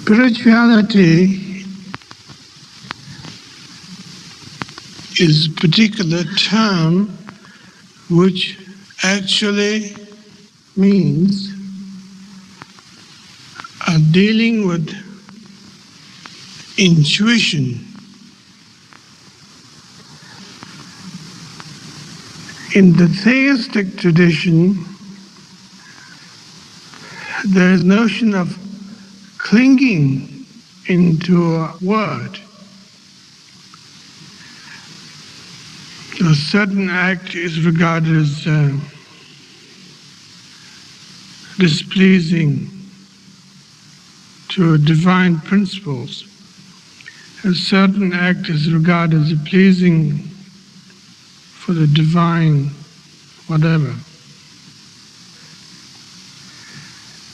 Spirituality is a particular term which actually means dealing with intuition. In the theistic tradition, there is notion of clinging into a word. A certain act is regarded as displeasing to divine principles. A certain act is regarded as pleasing for the divine whatever.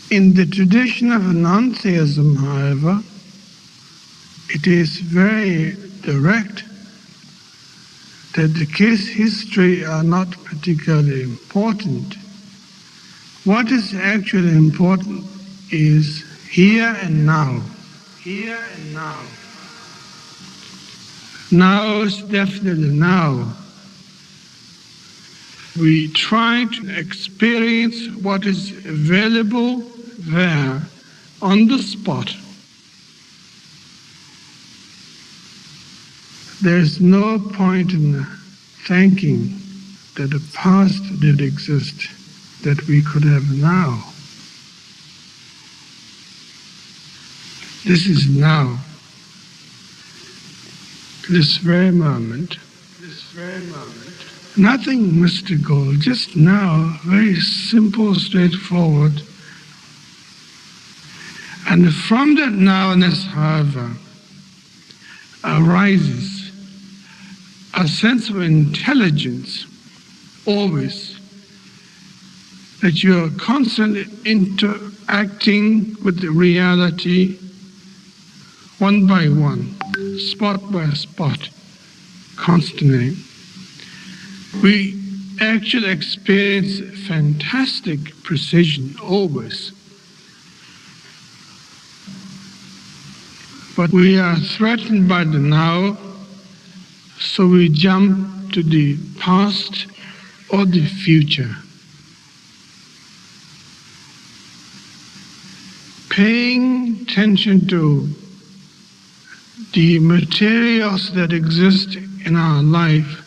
In the tradition of non-theism, however, it is very direct that the case history are not particularly important. What is actually important is here and now. Here and now. Now is definitely now. We try to experience what is available there on the spot. There's no point in thinking that the past did exist that we could have now. This is now. This very moment. This very moment. Nothing mystical, just now, very simple, straightforward. And from that nowness, however, arises a sense of intelligence, always, that you are constantly interacting with the reality one by one, spot by spot, constantly. We actually experience fantastic precision, always. But we are threatened by the now, so we jump to the past or the future. Paying attention to the materials that exist in our life,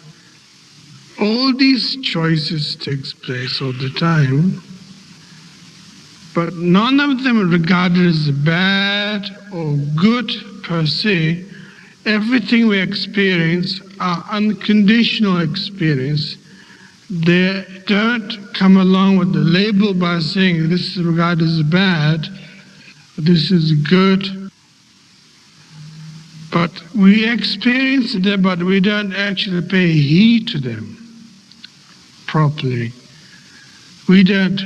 all these choices takes place all the time, but none of them are regarded as bad or good per se. Everything we experience are unconditional experience. They don't come along with the label by saying this is regarded as bad, this is good. But we experience them, but we don't actually pay heed to them properly. We don't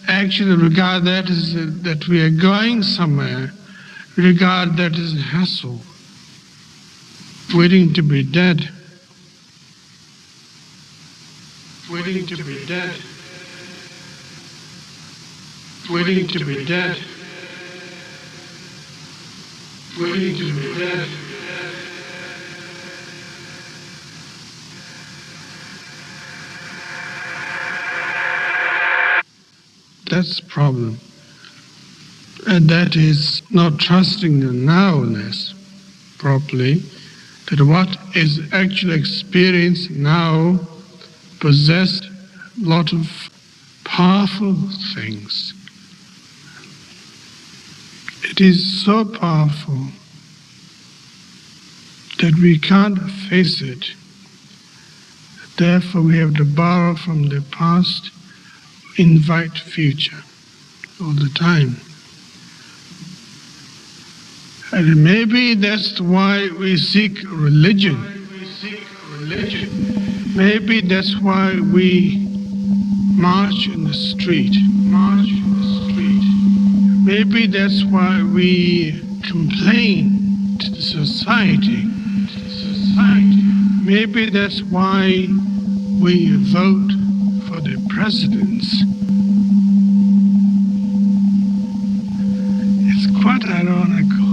actually regard that as that we are going somewhere. We regard that as a hassle, waiting to be dead. Waiting to be dead. Waiting to be dead. Waiting to be dead. That's the problem. And that is not trusting the nowness properly, that what is actually experienced now possessed a lot of powerful things. It is so powerful that we can't face it. Therefore, we have to borrow from the past, invite future all the time. And maybe that's why we seek religion. Maybe that's why we march in the street. Maybe that's why we complain to the society. Maybe that's why we vote for the presidents. It's quite ironical.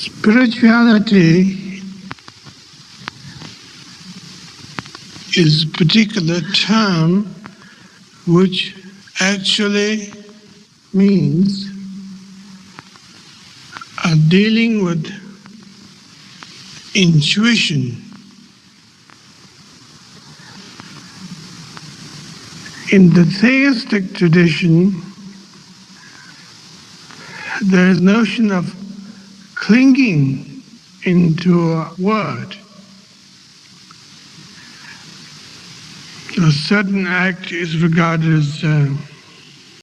Spirituality is a particular term which actually means dealing with intuition. In the theistic tradition, there is notion of clinging into a word. A certain act is regarded as